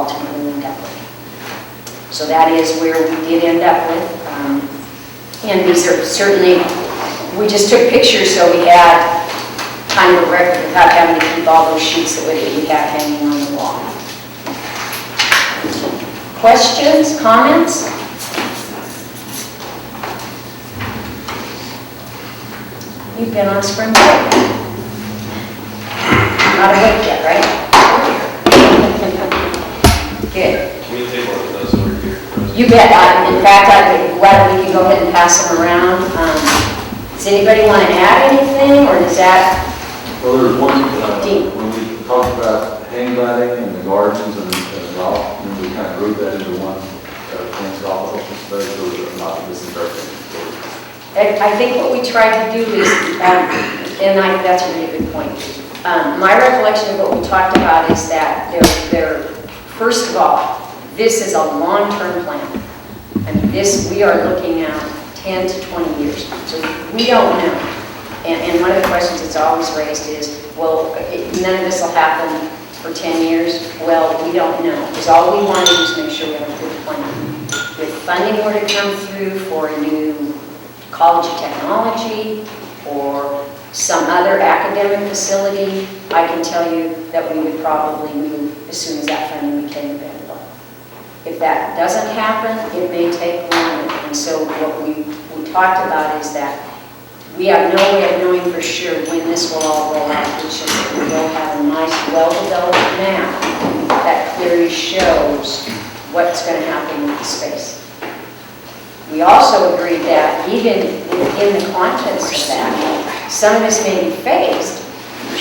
ultimately end up with. So that is where we did end up with. And these are certainly, we just took pictures so we had kind of a record without having to keep all those sheets that we have hanging on the wall. Questions, comments? You've been on spring break. Not awake yet, right? Good. Can you take one of those over here? You bet. In fact, we can go ahead and pass them around. Does anybody want to add anything, or does that? Well, there was one, Dean. when we talked about hang gliding and the gardens and golf, and we kind of grouped that into one thing, golf, open space, or not misinterpreting. I think what we tried to do is, that's a really good point. My recollection of what we talked about is that first of all, this is a long-term plan. I mean, we are looking at 10 to 20 years. So we don't know. And one of the questions that's always raised is, well, none of this will happen for 10 years. Well, we don't know. Because all we want to do is make sure we have a good plan. With funding were to come through for a new College of Technology or some other academic facility, I can tell you that we would probably move as soon as that funding became available. If that doesn't happen, it may take longer. And so what we talked about is that we have no way of knowing for sure when this will all roll out. It's just that we will have a nice, well-developed map that clearly shows what's going to happen with the space. We also agreed that even in the context of that, some of this may be phased.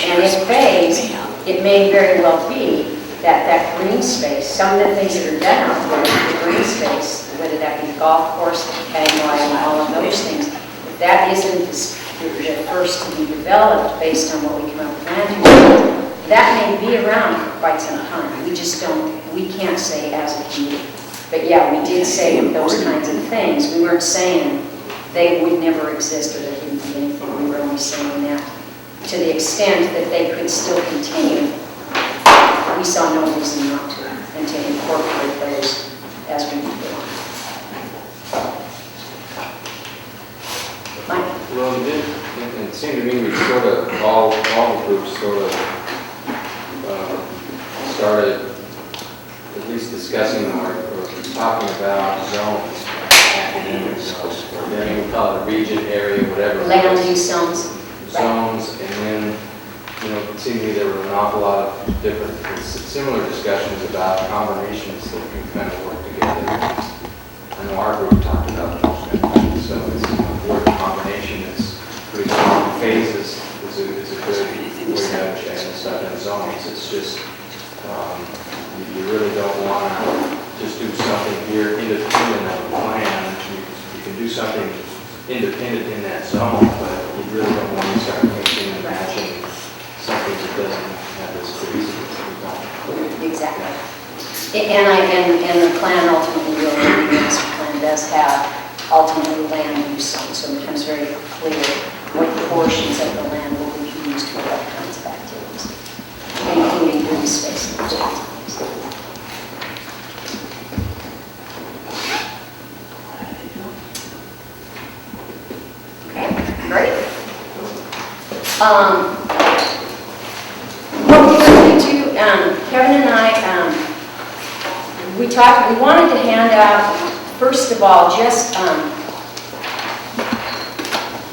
And if phased, it may very well be that green space, some of the things that are done out there, the green space, whether that be the golf course, the hang gliding, all of those things, if that isn't the first to be developed based on what we come up with land use, that may be around for quite some time. We can't say as a community. But yeah, we did say those kinds of things. We weren't saying they would never exist or there wouldn't be anything. We were only saying that to the extent that they could still continue, we saw no reason not to, and to incorporate those as we move along. Mike? Well, it seemed to me we sort of, all the groups sort of started at least discussing or talking about zones, academic zones, or then we call it a region, area, whatever. Land use zones. Zones, and then, it seemed to me there were an awful lot of different, similar discussions about combinations that can kind of work together. I know our group talked about those kind of things, so it's a word combination that's pretty strong. Phases is a good way to understand stuff in zones. It's just, you really don't want to just do something here independent of the plan. You can do something independent in that zone, but you really don't want to start mixing and matching something that doesn't have this cohesiveness. Exactly. And the plan ultimately will, the master plan does have ultimately land use zones, so it becomes very clear what portions of the land will be used for what kinds of activities, including green space and those kinds of things. Great. What we wanted to, Kevin and I, we wanted to hand out, first of all, just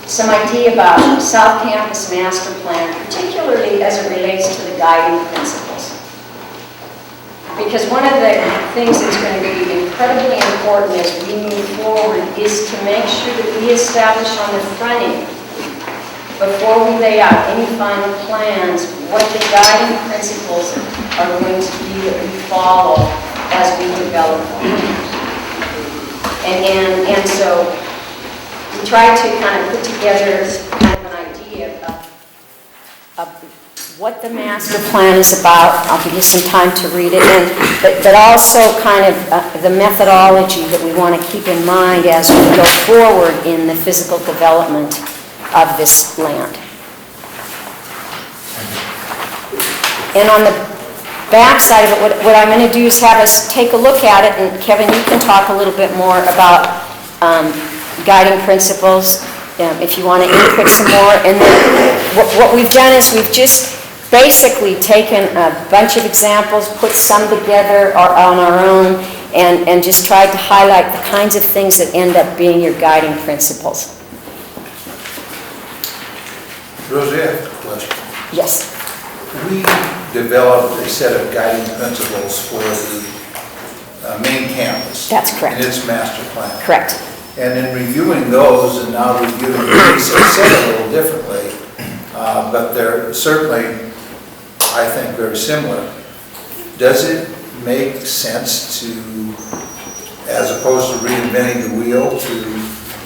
some idea about South Campus Master Plan, particularly as it relates to the guiding principles. Because one of the things that's going to be incredibly important as we move forward is to make sure that we establish on the front end, before we lay out any final plans, what the guiding principles are going to be that we follow as we develop plans. And so we tried to kind of put together kind of an idea of what the master plan is about. I'll give you some time to read it, but also kind of the methodology that we want to keep in mind as we go forward in the physical development of this land. And on the backside of it, what I'm going to do is have us take a look at it, and Kevin, you can talk a little bit more about guiding principles, if you want to input some more. And then what we've done is we've just basically taken a bunch of examples, put some together on our own, and just tried to highlight the kinds of things that end up being your guiding principles. Rosie, I have a question. Yes. We developed a set of guiding principles for the main campus. That's correct. And its master plan. Correct. And in reviewing those and now reviewing these, I said it a little differently, but they're certainly, I think, very similar. Does it make sense to, as opposed to reinventing the wheel, to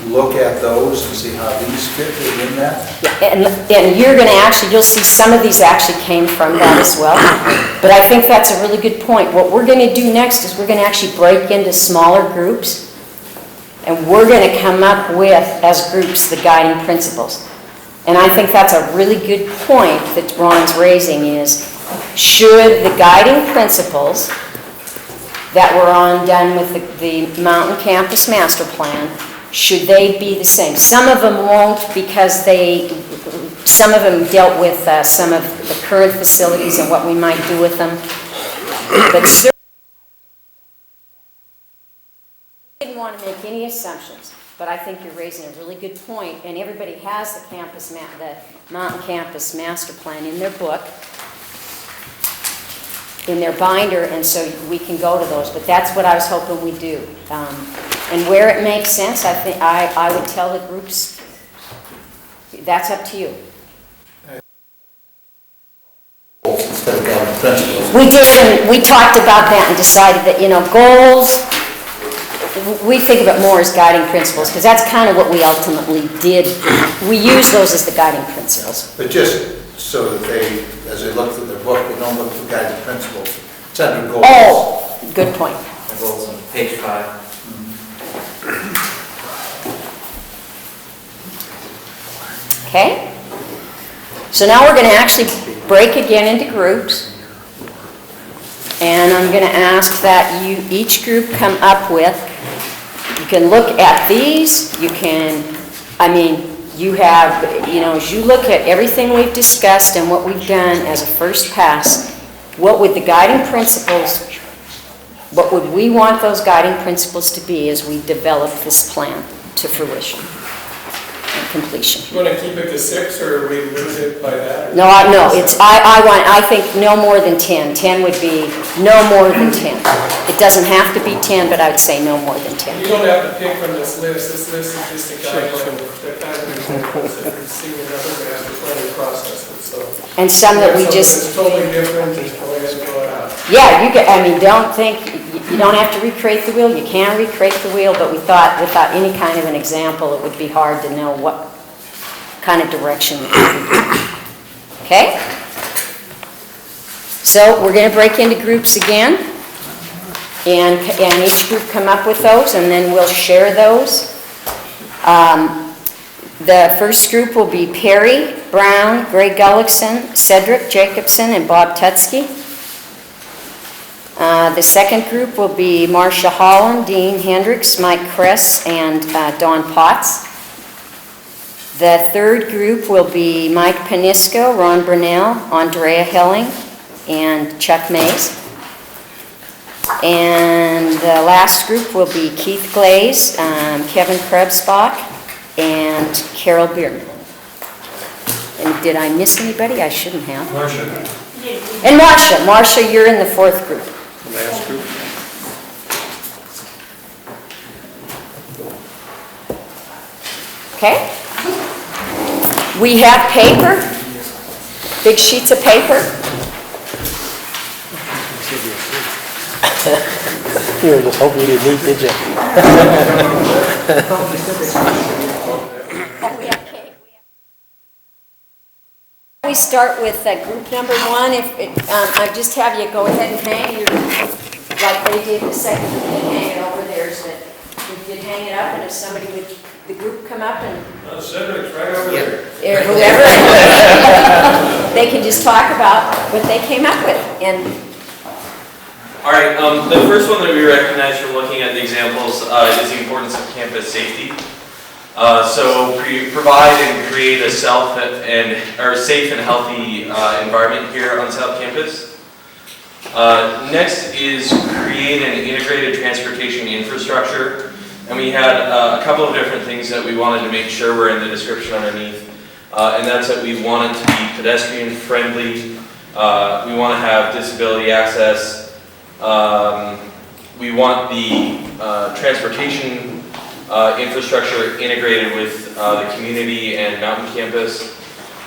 look at those and see how these fit within that? And you're going to actually, you'll see some of these actually came from that as well. But I think that's a really good point. What we're going to do next is we're going to actually break into smaller groups, and we're going to come up with, as groups, the guiding principles. And I think that's a really good point that Ron's raising is, should the guiding principles that were done with the Mountain Campus Master Plan, should they be the same? Some of them won't, because some of them dealt with some of the current facilities and what we might do with them. But certainly, we didn't want to make any assumptions, but I think you're raising a really good point, and everybody has the Mountain Campus Master Plan in their book, in their binder, and so we can go to those. But that's what I was hoping we'd do. And where it makes sense, I think I would tell the groups, that's up to you. Instead of guiding principles. We did, and we talked about that and decided that, goals, we think of it more as guiding principles, because that's kind of what we ultimately did. We use those as the guiding principles. But just so that they, as they look through their book, they don't look for guiding principles. It's under goals. Oh, good point. The goals on page 5. Okay? So now we're going to actually break again into groups. And I'm going to ask that each group come up with, you can look at these, you have, as you look at everything we've discussed and what we've done as a first pass, what would the guiding principles, what would we want those guiding principles to be as we develop this plan to fruition and completion? You want to keep it to 6, or we limit it by that? No, I think no more than 10. 10 would be no more than 10. It doesn't have to be 10, but I would say no more than 10. You don't have to pick from this list. This list is just a guideline that kind of examples that we've seen in other master planning processes. So And some that we something just, that's totally different, just go ahead and throw it out. yeah, don't think, you don't have to recreate the wheel. You can recreate the wheel, but we thought without any kind of an example, it would be hard to know what kind of direction it would be. Okay? So we're going to break into groups again, and each group come up with those, and then we'll share those. The first group will be Perry, Brown, Greg Gullickson, Cedric Jacobson, and Bob Tutsky. The second group will be Marcia Holland, Dean Hendricks, Mike Kress, and Don Potts. The third group will be Mike Panisco, Ron Brunell, Andrea Helling, and Chuck Mays. And the last group will be Keith Glaze, Kevin Krebsbach, and Carol Beerman. And did I miss anybody? I shouldn't have. Marcia. And Marcia, you're in the fourth group. Last group. Okay? We have paper, big sheets of paper. You were just hoping you didn't need, did you? We start with group number 1. I just have you go ahead and hang your, like they did the second, and hang it over there, so that you could hang it up, and if somebody would, the group come up and Cedric's right over there. or whoever, they can just talk about what they came up with. And All right, the first one that we recognize from looking at the examples is the importance of campus safety. So provide and create a safe and healthy environment here on South Campus. Next is create an integrated transportation infrastructure. And we had a couple of different things that we wanted to make sure were in the description underneath. And that's that we want it to be pedestrian friendly. We want to have disability access. We want the transportation infrastructure integrated with the community and Mountain Campus.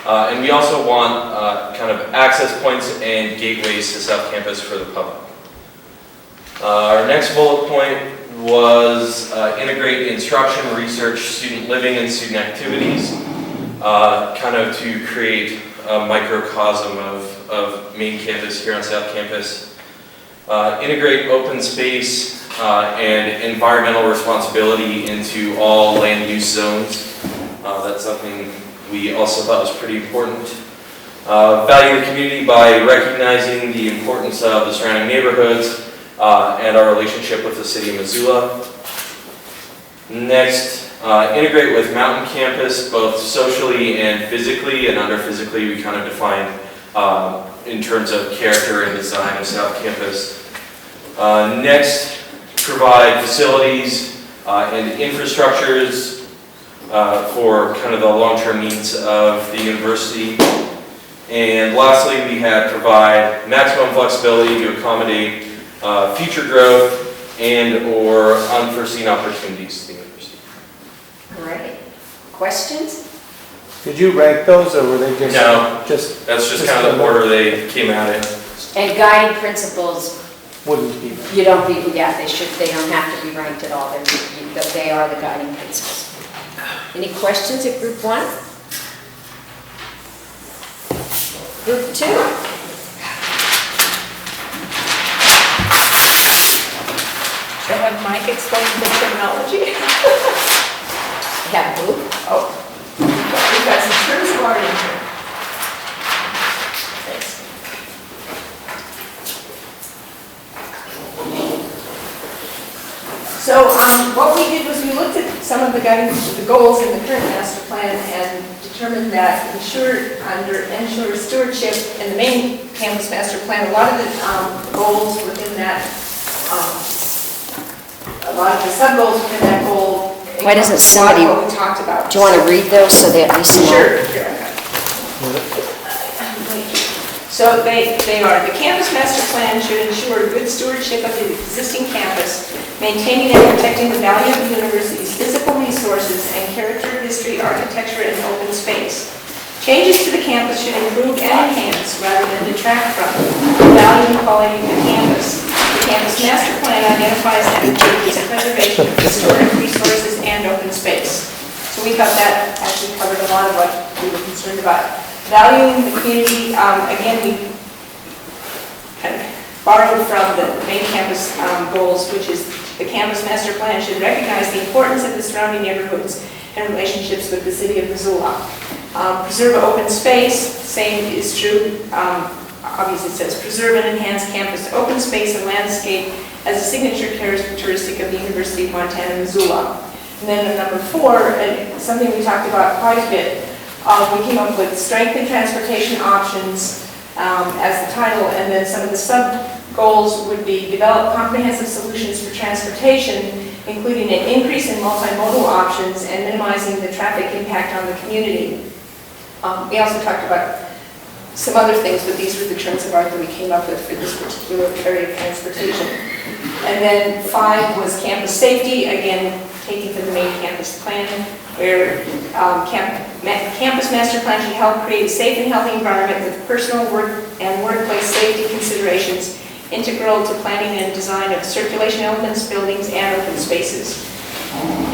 And we also want kind of access points and gateways to South Campus for the public. Our next bullet point was integrate instruction, research, student living, and student activities, kind of to create a microcosm of main campus here on South Campus. Integrate open space and environmental responsibility into all land use zones. That's something we also thought was pretty important. Value the community by recognizing the importance of the surrounding neighborhoods and our relationship with the city of Missoula. Next, integrate with Mountain Campus both socially and physically, and under physically we kind of defined in terms of character and design of South Campus. Next, provide facilities and infrastructures for kind of the long-term needs of the university. And lastly, we had provide maximum flexibility to accommodate future growth and or unforeseen opportunities to the university. All right. Questions? Did you rank those, or were they just? No. Just That's just kind of the order they came out in. And guiding principles, wouldn't be. they don't have to be ranked at all. They are the guiding principles. Any questions at group 1? Group 2? Should I have Mike explain the terminology? Have who? Oh, we've got some terms of art in here. Thanks. So what we did was we looked at some of the goals in the current master plan and determined that ensure stewardship in the main campus master plan, a lot of the goals within that, a lot of the sub-goals within that goal. Why doesn't a lot of somebody- what we talked about. Do you want to read those so they at least know? Sure. So they are, the campus master plan should ensure good stewardship of the existing campus, maintaining and protecting the value of the university's physical resources and character, history, architecture, and open space. Changes to the campus should improve and enhance rather than detract from the value and quality of the campus. The campus master plan identifies and encourages preservation of historic resources and open space. So we thought that actually covered a lot of what we were concerned about. Valuing the community, again, we kind of borrowed from the main campus goals, which is the campus master plan should recognize the importance of the surrounding neighborhoods and relationships with the city of Missoula. Preserve open space, same is true. Obviously it says preserve and enhance campus open space and landscape as a signature characteristic of the University of Montana, Missoula. And then number 4, and something we talked about quite a bit, we came up with strengthen transportation options as the title, and then some of the sub-goals would be develop comprehensive solutions for transportation, including an increase in multimodal options and minimizing the traffic impact on the community. We also talked about some other things, but these were the terms of art that we came up with for this particular area of transportation. And then 5 was campus safety, again, taking from the main campus plan, where campus master plan should help create a safe and healthy environment with personal work and workplace safety considerations integral to planning and design of circulation elements, buildings, and open spaces.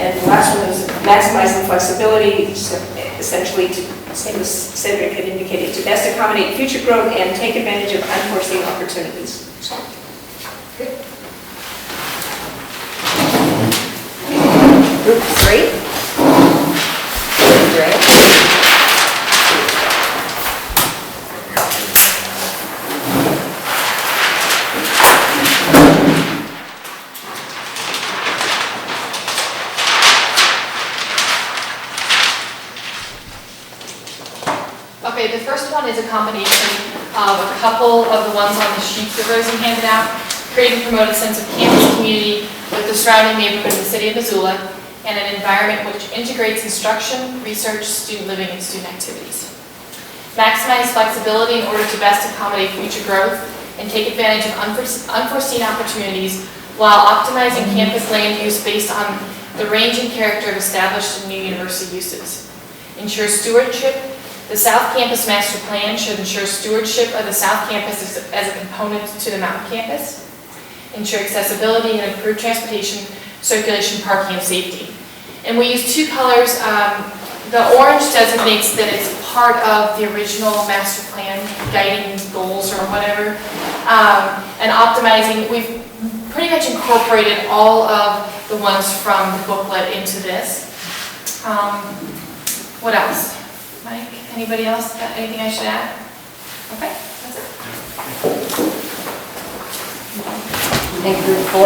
And the last one was maximizing flexibility, essentially to, same as Cedric had indicated, to best accommodate future growth and take advantage of unforeseen opportunities. Good. Group 3? Andrea? is a combination of a couple of the ones on the sheet that Rosie handed out, create and promote a sense of campus community with the surrounding neighborhood in the city of Missoula, and an environment which integrates instruction, research, student living, and student activities. Maximize flexibility in order to best accommodate future growth and take advantage of unforeseen opportunities while optimizing campus land use based on the range and character of established and new university uses. Ensure stewardship. The South Campus Master Plan should ensure stewardship of the South Campus as a component to the Mountain Campus. Ensure accessibility and improve transportation, circulation, parking, and safety. And we use two colors. The orange designates that it's part of the original master plan guiding goals or whatever. And optimizing, we've pretty much incorporated all of the ones from the booklet into this. What else? Mike, anybody else got anything I should add? Okay, that's it. Thank you, group 4.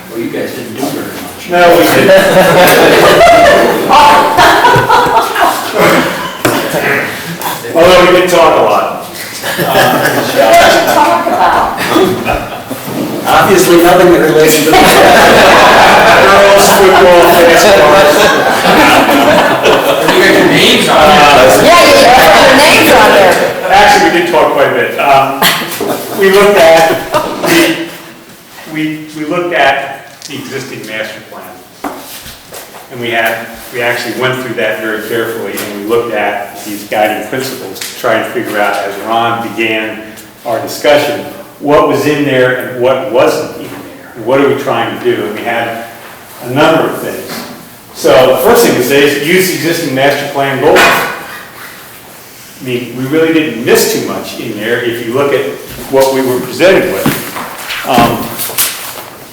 Well, you guys didn't do very much. No, we didn't. Although we did talk a lot. What did you talk about? Obviously, nothing that relates to Girls, football, basketball. You got your names on Yeah, you put your names on there. Actually, we did talk quite a bit. We looked at we looked at the existing master plan, and we actually went through that very carefully, and we looked at these guiding principles to try and figure out, as Ron began our discussion, what was in there and what wasn't in there, and what are we trying to do? And we had a number of things. So the first thing to say is use the existing master plan goals. I mean, we really didn't miss too much in there if you look at what we were presented with.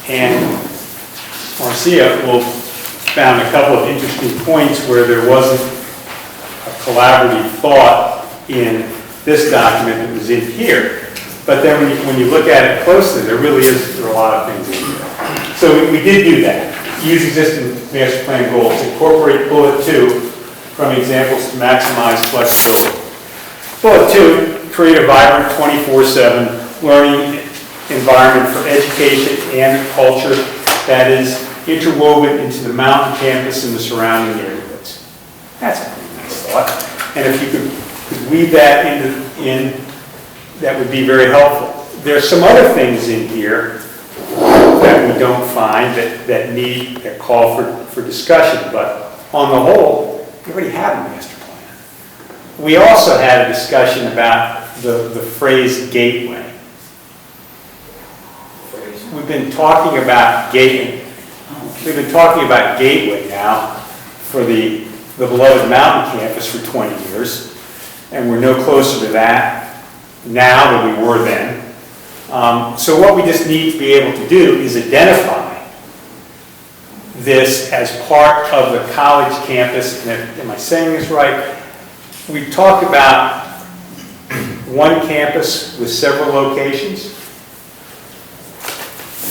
And Marcia found a couple of interesting points where there wasn't a collaborative thought in this document that was in here. But then when you look at it closely, there are a lot of things in here. So we did do that. Use existing master plan goals. Incorporate bullet 2 from examples to maximize flexibility. Bullet 2, create a vibrant 24/7 learning environment for education and culture that is interwoven into the mountain campus and the surrounding neighborhoods. That's a pretty nice thought. And if you could weave that in, that would be very helpful. There are some other things in here that we don't find that call for discussion, but on the whole, we already have a master plan. We also had a discussion about the phrase gateway. We've been talking about gateway. We've been talking about gateway now for the beloved mountain campus for 20 years, and we're no closer to that now than we were then. So what we just need to be able to do is identify this as part of the college campus. And am I saying this right? We talked about one campus with several locations.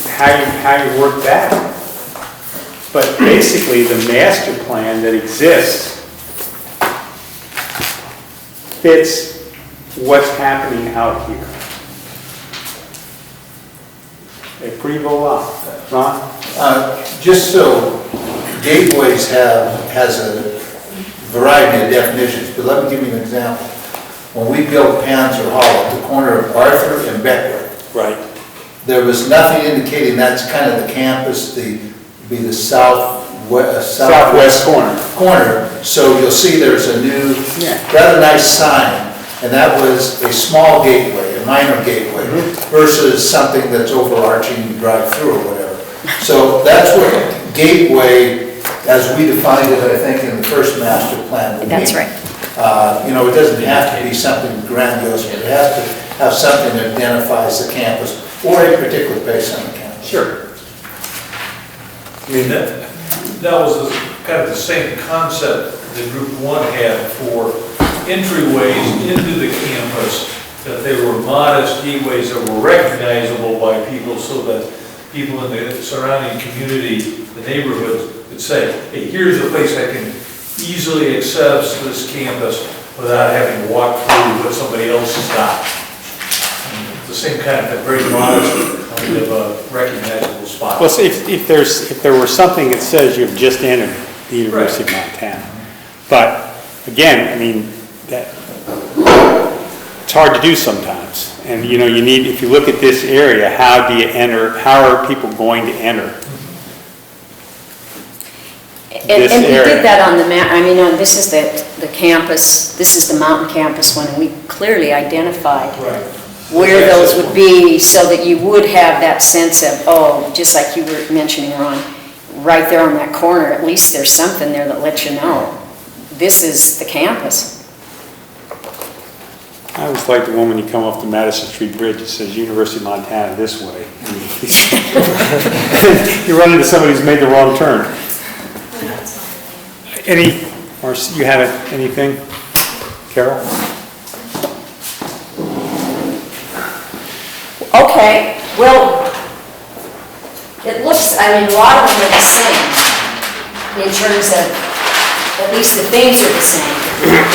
How you work that out. But basically, the master plan that exists fits what's happening out here. A pretty voila. Ron? Just so, gateways has a variety of definitions, but let me give you an example. When we built Panzer Hall at the corner of Arthur and Beckler, Right. there was nothing indicating that's kind of the campus, the Southwest corner. So you'll see there's a new, Yeah. rather nice sign, and that was a small gateway, a minor gateway, versus something that's overarching, you drive through or whatever. So that's what gateway, as we defined it, I think, in the first master plan would mean. That's right. It doesn't have to be something grandiose, but it has to have something that identifies the campus or a particular place on the campus. Sure. I mean, that was kind of the same concept that Group 1 had for entryways into the campus, that they were modest gateways that were recognizable by people so that people in the surrounding community, the neighborhoods, could say, hey, here's a place I can easily access this campus without having to walk through what somebody else has got. The same kind of, very modest, kind of recognizable spot. Well, see, if there were something that says you've just entered the University of Montana, but again, I mean, it's hard to do sometimes. And you know, you need, if you look at this area, how do you enter, how are people going to enter this And we area? did that on the map, I mean, this is the campus, this is the mountain campus one, and we clearly identified Right. where those would be, so that you would have that sense of, oh, just like you were mentioning, Ron, right there on that corner, at least there's something there that lets you know, this is the campus. I always like the one when you come off the Madison Street Bridge, it says University of Montana this way. You run into somebody who's made the wrong turn. Or you have anything, Carol? Okay, well, it looks, I mean, a lot of them are the same, in terms of, at least the things are the same. We want a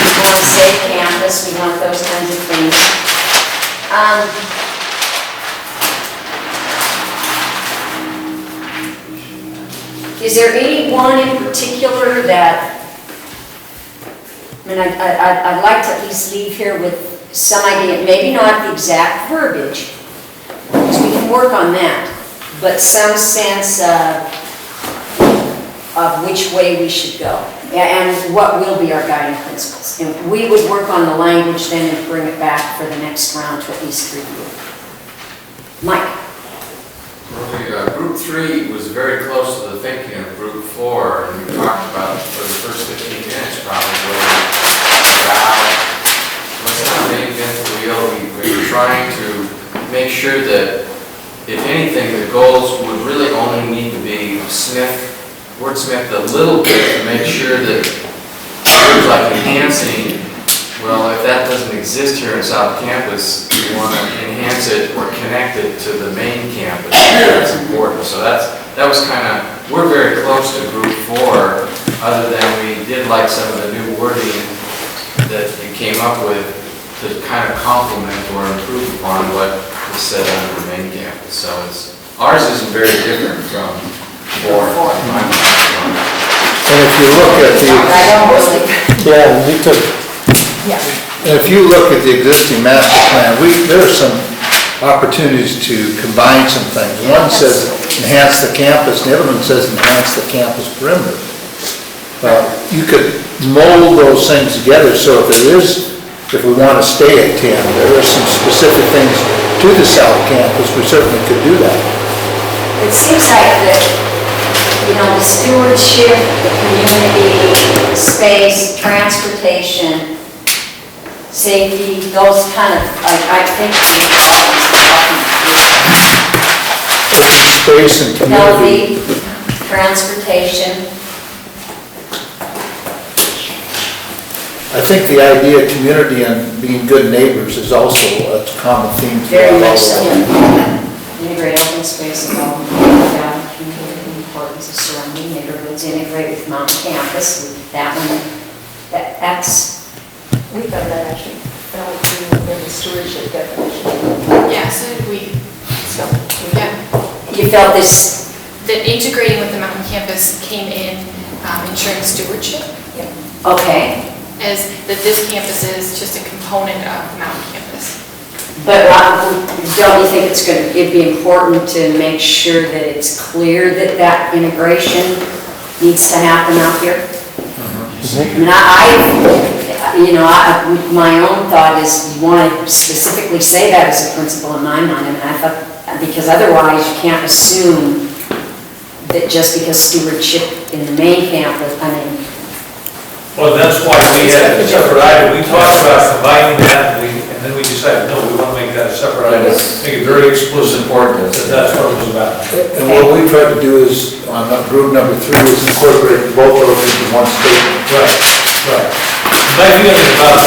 safe campus, we want those kinds of things. Is there any one in particular that, I mean, I'd like to at least leave here with some idea, maybe not the exact verbiage, because we can work on that, but some sense of which way we should go, and what will be our guiding principles. And we would work on the language then and bring it back for the next round to at least review. Mike? Group 3 was very close to the thinking of Group 4, and we talked about for the first 15 minutes probably about, let's not reinvent the wheel. We were trying to make sure that, if anything, the goals would really only need to be wordsmithed a little bit to make sure that words like enhancing, well, if that doesn't exist here in South Campus, you want to enhance it or connect it to the main campus. That's important. So that was kind of, we're very close to Group 4, other than we did like some of the new wording that you came up with to kind of complement or improve upon what was said under the main campus. So ours isn't very different from 4. And if you look at Yeah, me too. And if you look at the existing master plan, there are some opportunities to combine some things. One says enhance the campus, and the other one says enhance the campus perimeter. You could mold those things together, so if we want to stay at 10, there are some specific things to the south campus, we certainly could do that. it seems like that, you know, the stewardship, the community, space, transportation, safety, those kind of, I think Space and community. healthy, transportation. I think the idea of community and being good neighbors is also a common theme. Very throughout much all so. of them. Integrate open space and all, community, the importance of surrounding neighborhoods, integrate with Mountain Campus, that one, that's, We thought that actually fell within the stewardship definition. Yeah, you felt this, that integrating with the mountain campus came in ensuring stewardship, okay, as that this campus is just a component of mountain campus. but don't you think it'd be important to make sure that it's clear that that integration needs to happen out here? I mean, my own thought is you want to specifically say that as a principle in my mind, and I thought, because otherwise you can't assume that just because stewardship in the main campus, Well, that's why we had a separate item. We talked about combining that, and then we decided, no, we want to make that a separate item. make it very explicit Important. that that's what it was about. And what we tried to do is, on group number 3, is incorporate both of those into one statement. Right. My feeling about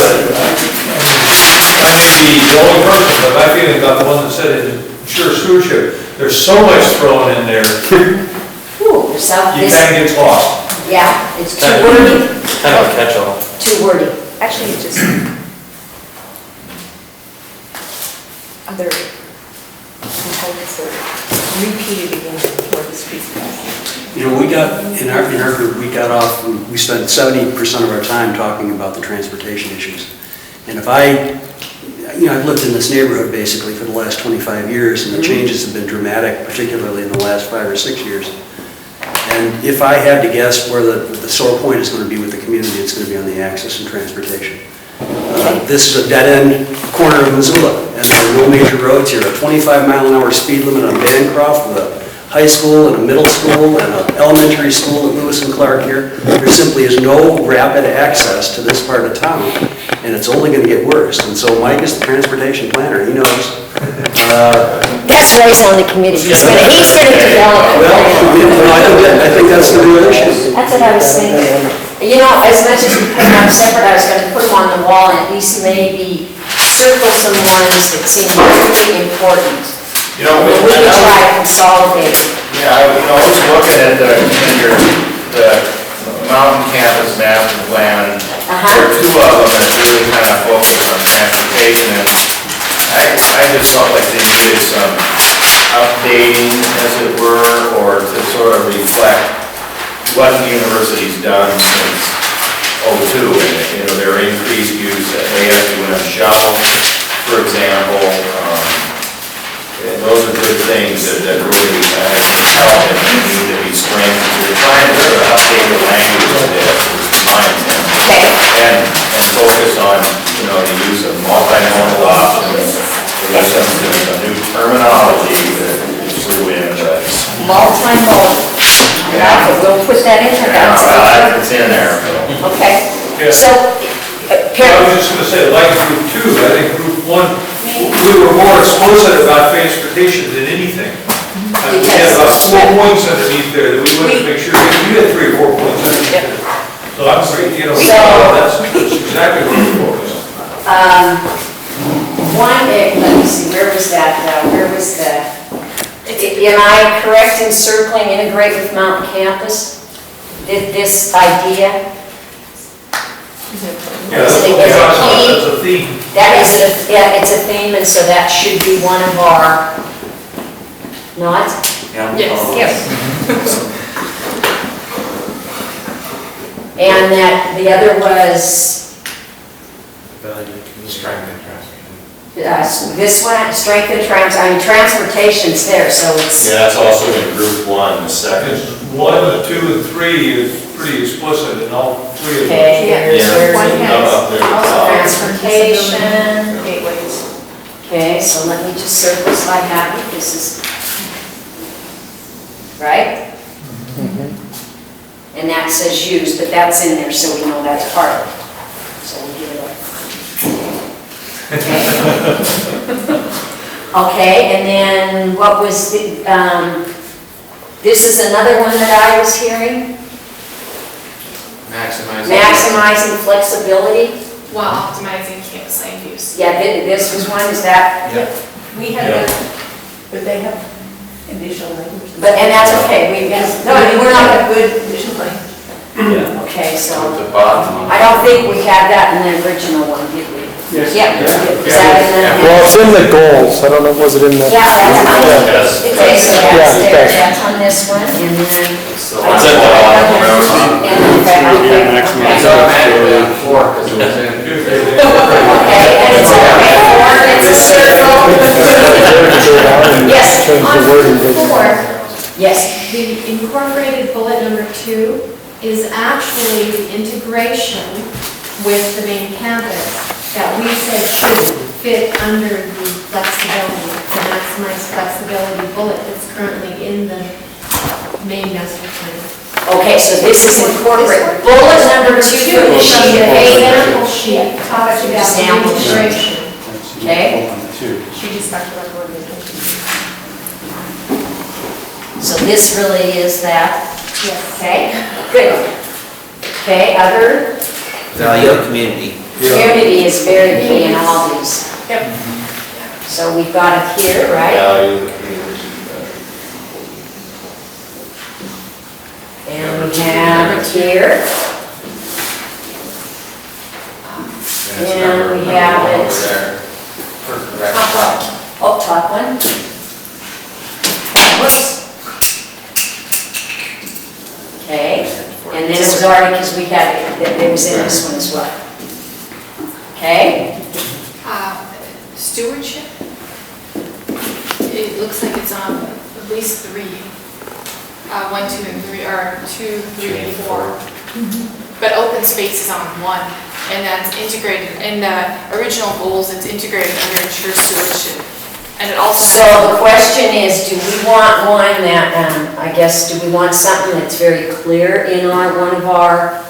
I may be the only person, but my feeling about the one that said ensure stewardship, there's so much thrown in there, Ooh, so you this, kind of get lost. yeah, it's too wordy, Kind of a catch-all. too wordy. Actually, it's just other components that are repeated again for this piece of it. You know, we got, in our group, we got off, we spent 70% of our time talking about the transportation issues. And if I've lived in this neighborhood basically for the last 25 years, and the changes have been dramatic, particularly in the last 5 or 6 years. And if I had to guess where the sore point is going to be with the community, it's going to be on the access and transportation. This is a dead-end corner of Missoula, and there are no major roads here. A 25-mile-an-hour speed limit on Bancroft with a high school and a middle school and an elementary school at Lewis and Clark here. There simply is no rapid access to this part of town, and it's only going to get worse. And so Mike is the transportation planner, he knows. That's why he's on the committee, he's gonna develop a plan. I think that's the real issue. That's what I was thinking. You know, as much as we put them on separate, I was gonna put them on the wall and at least maybe circle some ones that seem really important. You know, And we can try to consolidate. yeah, I was looking at the mountain campus master plan. There are two of them that really kind of focus on transportation, and I just felt like they needed some updating, as it were, or to sort of reflect what the university's done since '02, and, you know, their increased use at ASUM Shell, for example. And those are good things that really help and need to be strengthened. We're trying to sort of update the language of this, is my intent. And focus on, you know, the use of multimodal options. There's some new terminology that threw in, but. Multimodal. Yeah, but we'll put that in there. It's in there, so. Okay, Yeah. so, I was just gonna say, like group 2, I think group 1, we were more explicit about transportation than anything. We had about 4 points underneath there that we wanted to make sure, we had 3 or 4 points underneath there. So I'm saying, you know, that's exactly what we're focused on. let me see, where was that, am I correct in circling integrate with Mountain Campus? This idea? Yeah, Is it that's a theme. That is, yeah, it's a theme, and so that should be one of our, not? Yes. And that, the other was, this one, transportation's there, so it's. Yeah, that's also in group 1, the second. 1, 2, and 3 is pretty explicit in all 3 of them. Okay, here's Yeah. One Up there. has transportation. gateways. Okay, so let me just circle so I have it, this is, right? And that says use, but that's in there, so we know that's part of it. So we'll give it a. Okay. Okay, and then what was the, this is another one that I was hearing, maximizing flexibility. While optimizing campus land use. Yeah, this was one, is that? We had, but they have additional language. But, and that's okay, we, no, I mean, we're not, a good additional language. okay, so, At the bottom. I don't think we had that in the original one, did we? Yes. Yeah, is that in the? Well, it's in the goals, I don't know, was it in the? Yeah, that's on, Yes. okay, so Yeah, that's there, okay. that's on this one, and then. It's at the bottom, remember? It's automatically on 4, because it was in. Okay, and it's okay, four, it's a circle. Yes, Change the wording, didn't you? four, yes, The incorporated bullet number 2 is actually the integration with the main campus that we said should fit under the flexibility, the maximized flexibility bullet that's currently in the main master plan. okay, so this is incorporate, bullet number 2 for the sheet of The paper. example sheet talks about the Example sheet. integration. Okay. too. She just talked about going vacation. So this really is that, Yes. okay? Good. Okay, other, Value of community. community is very key in all these. Yep. So we've got it here, right? Value of the community. And we have it here. And it's And number we have one it. over there. Right Top top. one. Oh, top one. Whoops. Okay, and then it was already, because we had, it was in this one as well. Okay, Stewardship? It looks like it's on at least 3. 1, 2, and 3, or 2, 3, and 4. But open space is on 1, and that's integrated, in the original goals, it's integrated under ensure stewardship. And it also. so the question is, do we want one that, I guess, do we want something that's very clear in one of our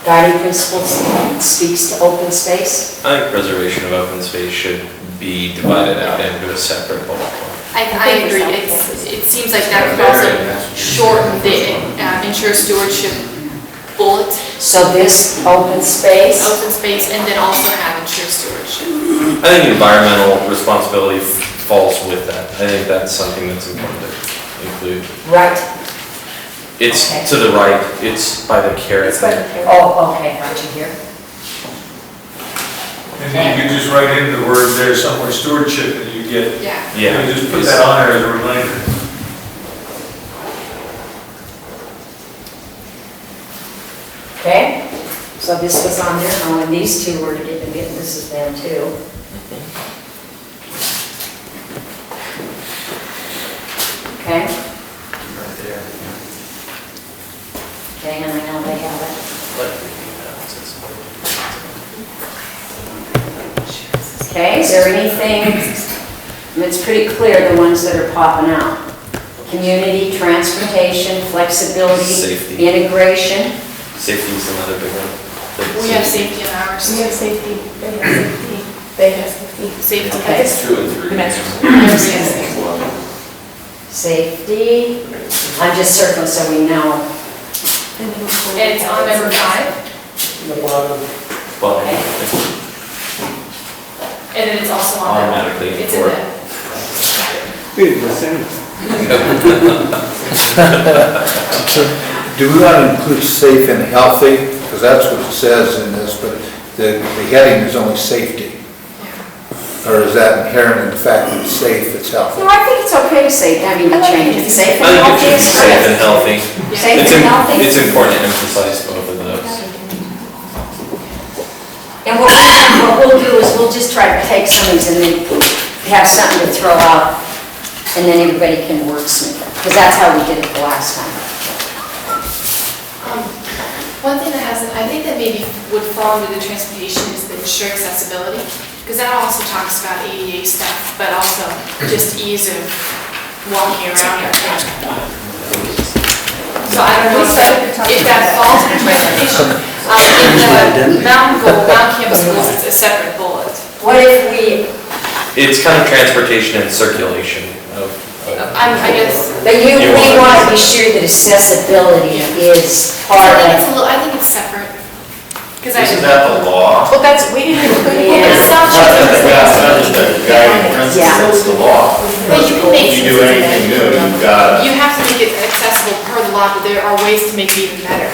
guiding principles that speaks to open space? I think preservation of open space should be divided out into a separate bullet point. I agree, it seems like that could also shorten the ensure stewardship bullet, So this open space, and then also have ensure stewardship. I think environmental responsibility falls with that. I think that's something that's important to include. right? It's Okay. to the right, it's by the carrot. Oh, okay, got you here. And then you could just write in the word there somewhere, stewardship, and you get, Yeah. Yeah. you just put that on there as a reminder. Okay, so this was on there, oh, and these two were to get, this is them too. Okay, Right there. okay, and I know they have it. Okay, is there anything, it's pretty clear, the ones that are popping out. Community, transportation, flexibility, Safety. integration. Safety is another big one. We have safety in ours. We have safety, they have safety, they have safety. Safety. Okay. 2 and 3. Safety, I'm just circling so we know. And it's on number 5, The bottom. Well, and then it's also on the. automatically. It's in the. Good, listen. Do we want to include safe and healthy? Because that's what it says in this, but the heading is only safety. Or is that inherent in the fact that it's safe, it's healthy? No, I think it's okay to say, I mean, to change it, safe and I think healthy it is should be safe and great. healthy. Safe It's and healthy. It's important to emphasize both of those. And what we'll do is we'll just try to take some of these and then have something to throw out, and then everybody can wordsmith it, because that's how we did it the last time. One thing that hasn't, I think that maybe would fall under the transportation is the ensure accessibility, because that also talks about ADA stuff, but also just ease of walking around your town. So I don't know if that falls under transportation. In the mountain campus goals, it's a separate bullet. What if we, It's kind of transportation and circulation of. I guess, but we want to be sure that accessibility is part of. I think it's separate. Because I. Isn't that the law? Well, that's, we didn't include. Yeah. It's not Yeah, just- that's the guiding principle, Yeah. that's the law. But you can make. You do anything new, you've got, You have to make it accessible per the law, but there are ways to make it even better.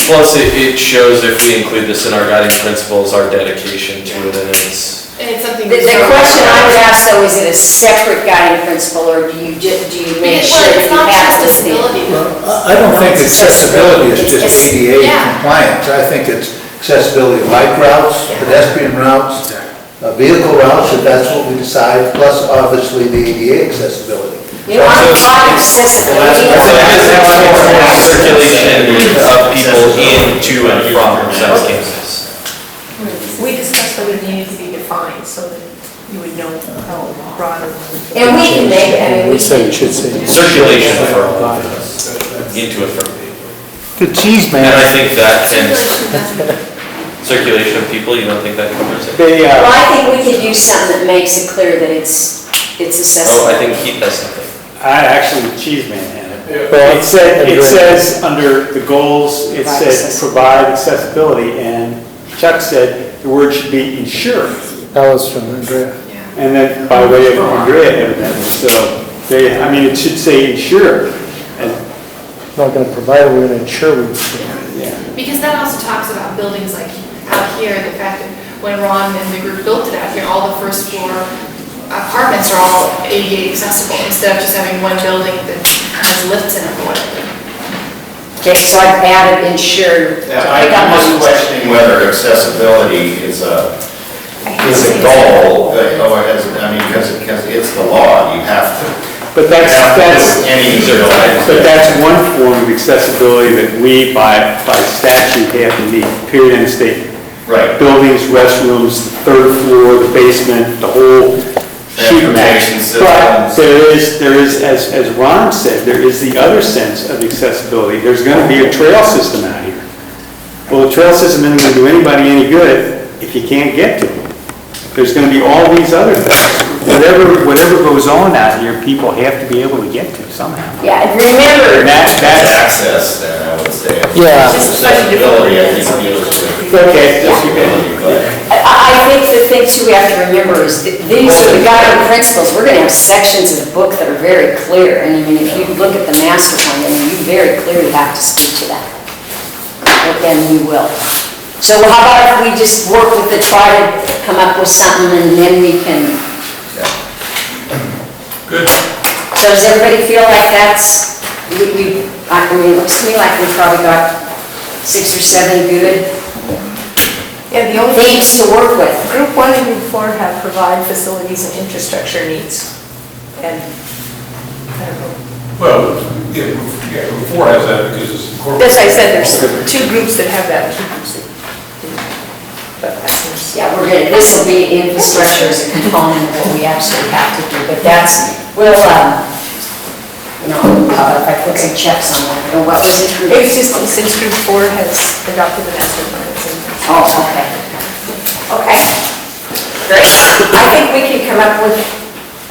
Plus, it shows if we include this in our guiding principles, our dedication to it, and it's. And it's something. The question I would ask though, is it a separate guiding principle, or do you make Because, sure well, that it's you not have just this in? disability. I don't think accessibility is just ADA Yeah. compliance. I think it's accessibility of bike routes, pedestrian routes, vehicle routes, if that's what we decide, plus obviously the ADA accessibility. You want to talk accessibility. Circulation of people into and from South Kansas. We discussed whether it needed to be defined so that you would know how broad it was. And we can make it, I mean, we can. Circulation from into and from. Good cheese, And I think that can, circulation of people, you don't think that covers it? They, Well, I think we could use something that makes it clear that it's Oh, accessible. I think Heath has something. actually, Cheese Man had it. Yeah. It says, under the goals, it Provide said, provide accessibility, and Chuck said the word should be ensure. That was from Andrea. And then by way of Andrea, evidently, so, they, I mean, it should say ensure. And, Not gonna provide it, we're gonna ensure we. yeah. Because that also talks about buildings like out here, the fact that when Ron and the group built it out here, all the first floor apartments are all ADA accessible, instead of just having one building that has lifts in it or whatever. Okay, so I've added ensure. Yeah, I'm just questioning whether accessibility is a goal, or has, I mean, because it's the law, you have to. But that's, You have to that's, do any building. but that's one form of accessibility that we, by statute, have to meet, period, end of statement. Right. Buildings, restrooms, the third floor, the basement, the whole sheet Transportation match. But systems. there is, as Ron said, there is the other sense of accessibility. There's gonna be a trail system out here. Well, the trail system isn't gonna do anybody any good if you can't get to it. There's gonna be all these other things. Whatever goes on out here, people have to be able to get to somehow. Yeah, and remember, And that's, Access, then, I would say. Yeah. Accessibility, I think, deals with. okay, that's okay. But I think the thing too we have to remember is that these are the guiding principles. We're gonna have sections of the book that are very clear. And I mean, if you look at the master plan, I mean, you very clearly have to speak to that. But then we will. So how about if we just work with the, try to come up with something and then we can. Good. So does everybody feel like that's, I mean, it looks to me like we probably got 6 or 7 good Yeah, the only themes to work with. Group 1 and Group 4 have provide facilities and infrastructure needs. And, I don't know. Well, yeah, Group 4 has that because it's incorporated. That's why I said there's 2 groups that have that, 2 groups that didn't. But that seems. Yeah, we're gonna, this will be infrastructure as a component of what we actually have to do, but that's, we'll, you know, if I put some checks on that, you know, what was it? It's just since Group 4 has adopted the master plan. Oh, okay. Okay. Great. I think we can come up with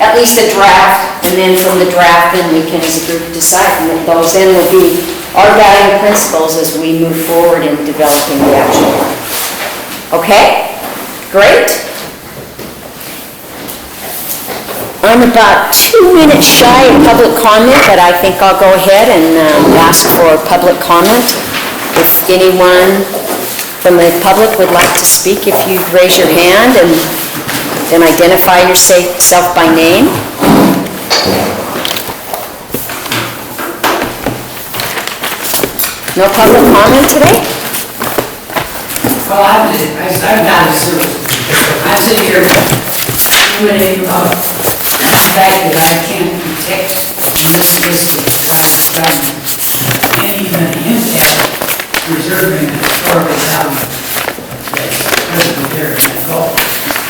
at least a draft, and then from the draft, then we can as a group decide, and then those then will be our guiding principles as we move forward in developing the action plan. Okay? Great. I'm about 2 minutes shy of public comment, but I think I'll go ahead and ask for public comment. If anyone from the public would like to speak, if you'd raise your hand and then identify yourself by name. No public comment today? Well, I'm not a citizen. I sit here ruminating about the fact that I can't protect this list of government and even impact preserving the historical value that's present there in that goal.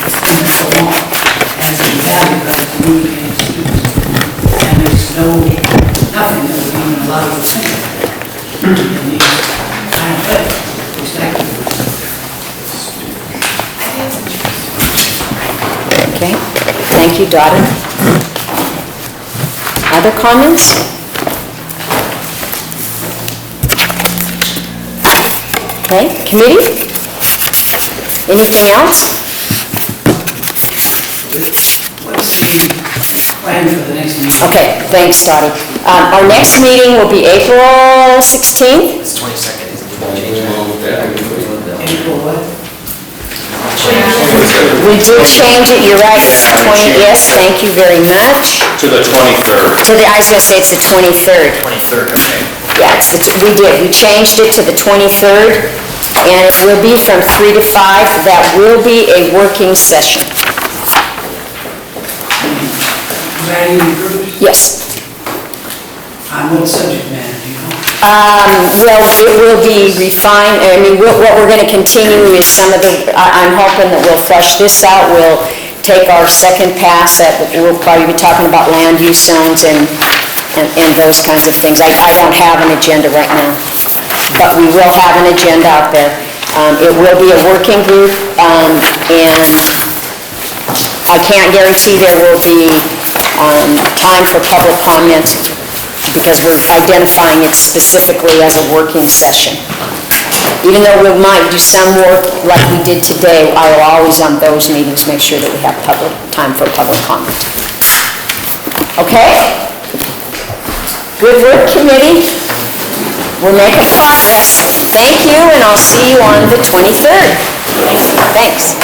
It's been there so long, and it's been valued by the community and its students. And there's nothing that would even allow you to think of it in these kind of ways. Exactly. Okay, thank you, Dottie. Other comments? Okay, committee? Anything else? What's the plan for the next meeting? Okay, thanks, Dottie. Our next meeting will be April 16th. It's 22nd, isn't it? April what? We did change it, you're right, it's the 20, yes, thank you very much. To the 23rd. I was gonna say it's the 23rd. 23rd, okay. Yeah, we changed it to the 23rd, and it will be from 3 to 5. That will be a working session. Dividing the groups? Yes. On what subject matter, do you know? Well, it will be refined, I mean, what we're gonna continue is some of the, I'm hoping that we'll flesh this out. We'll take our second pass at, we'll probably be talking about land use zones and those kinds of things. I don't have an agenda right now, but we will have an agenda out there. It will be a working group, and I can't guarantee there will be time for public comment because we're identifying it specifically as a working session. Even though we might do some work like we did today, I will always on those meetings make sure that we have time for public comment. Okay? Good work, committee. We're making progress. Thank you, and I'll see you on the 23rd. Thanks.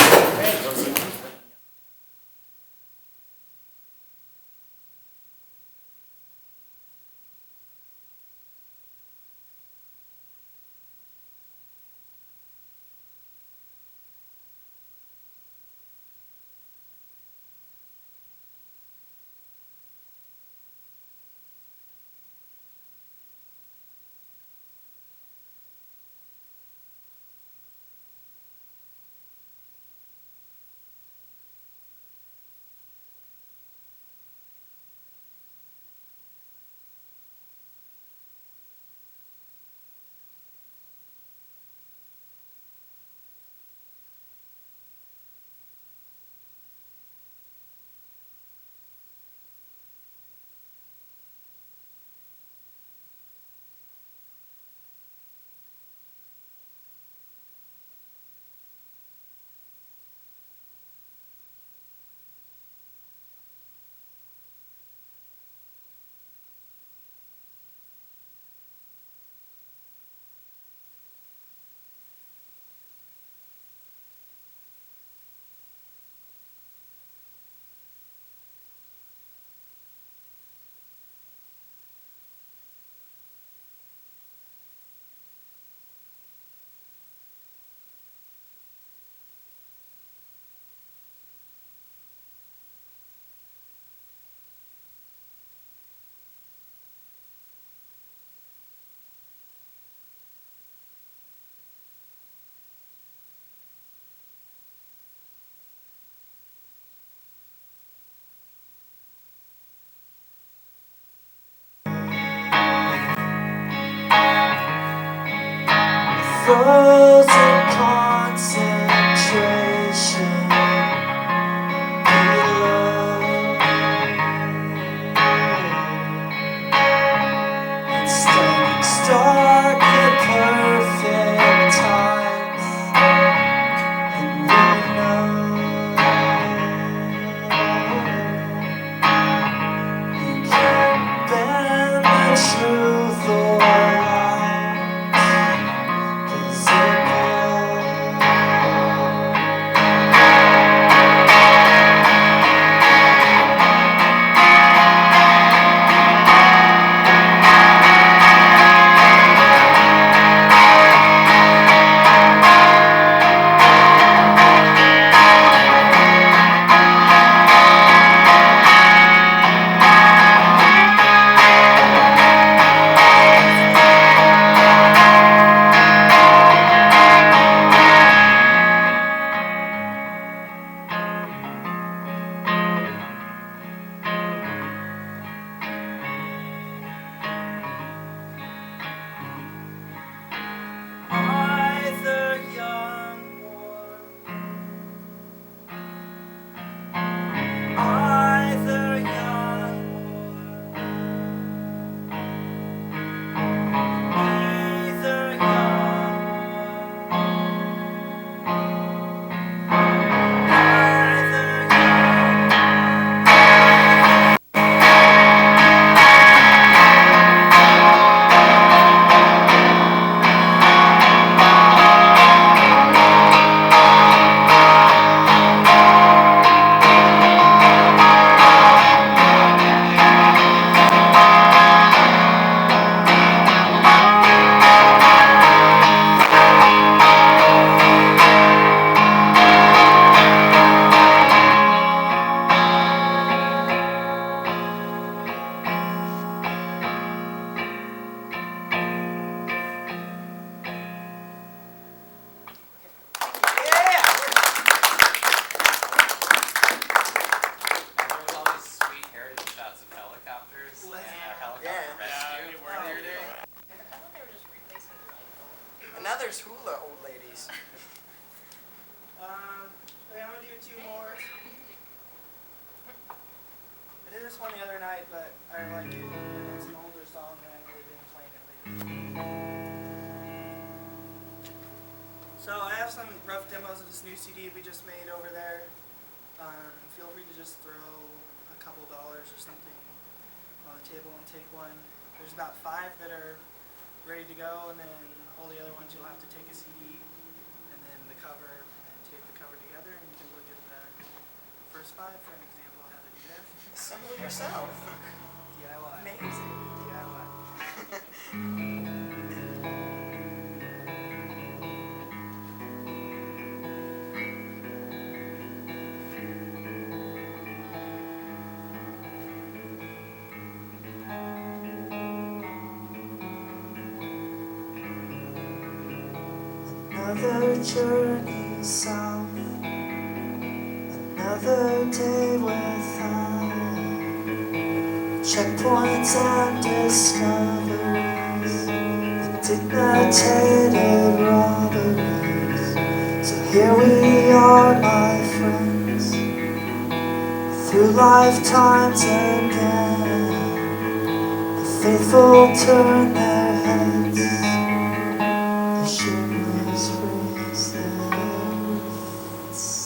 this one the other night, but I like it, and it's an older song, and I've really been playing it lately. So I have some rough demos of this new CD we just made over there. Feel free to just throw a couple dollars or something on the table and take one. There's about 5 that are ready to go, and then all the other ones you'll have to take a CD and then the cover, and then tape the cover together, and you can look at the first 5 for an example of how to do that. Assemble yourself. DIY. Amazing. DIY. Another journey south, another day without checkpoints and discoveries, undignitated robberies. So here we are, my friends, through lifetimes again. The faithful turn their heads, the shameless raise their fists.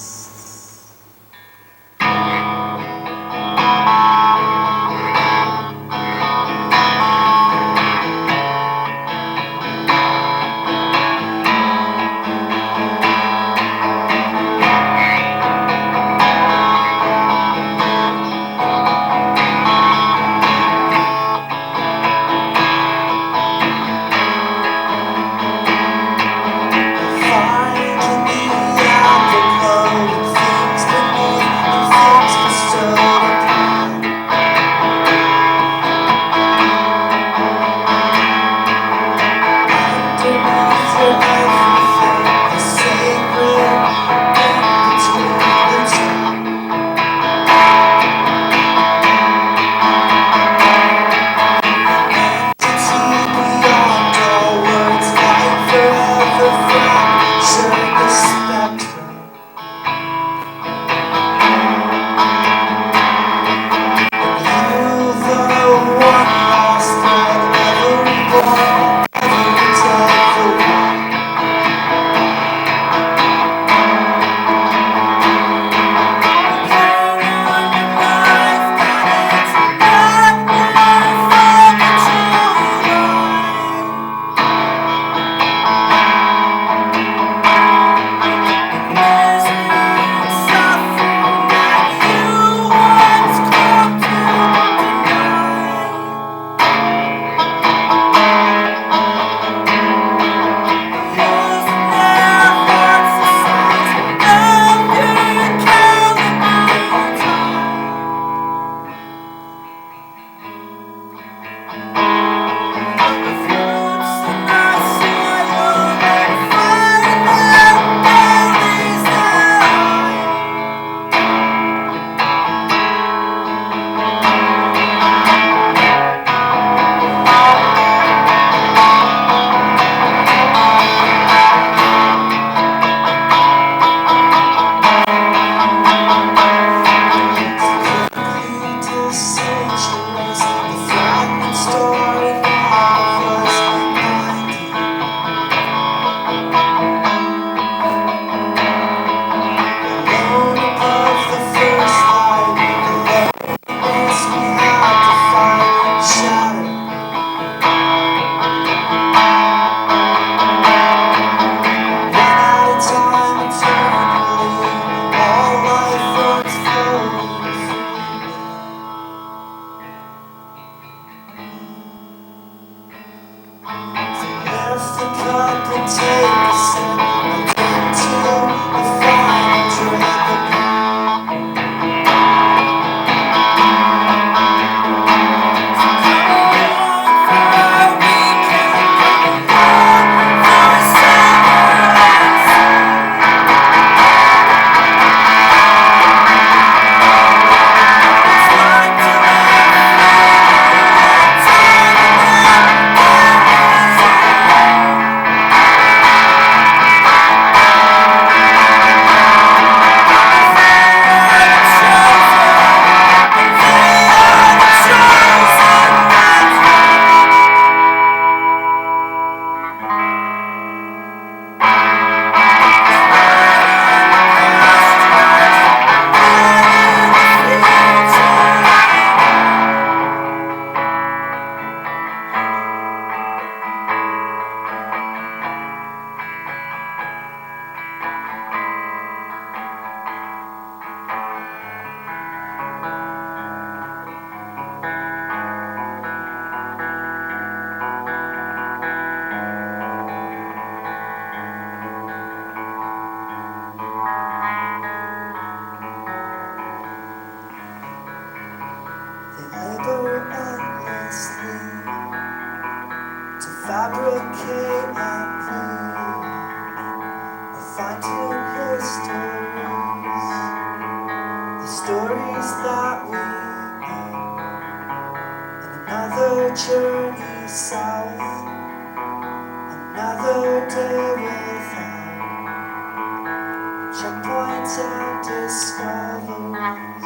of discoveries.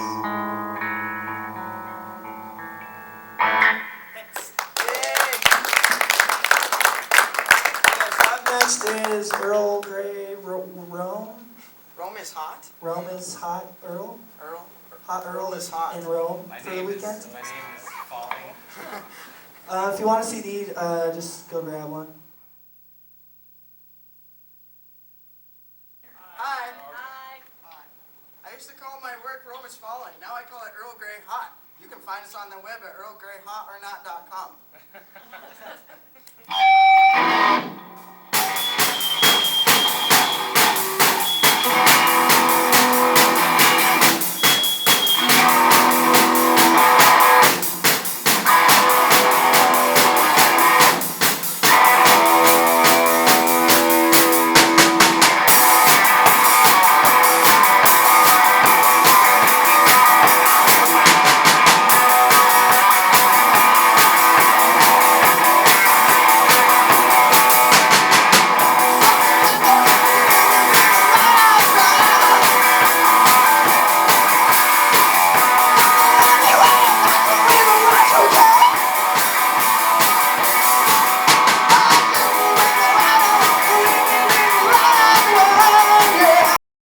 Thanks. Up next is Earl Grey Rome. Rome is hot? Rome is hot, Earl. Earl? Hot Earl is hot. in Rome My for the name weekend. is falling. If you want a CD, just go grab one. Hi. Hi. I used to call my work Rome is falling. Now I call it Earl Grey Hot. You can find us on the web at earlgreyhotornot.com.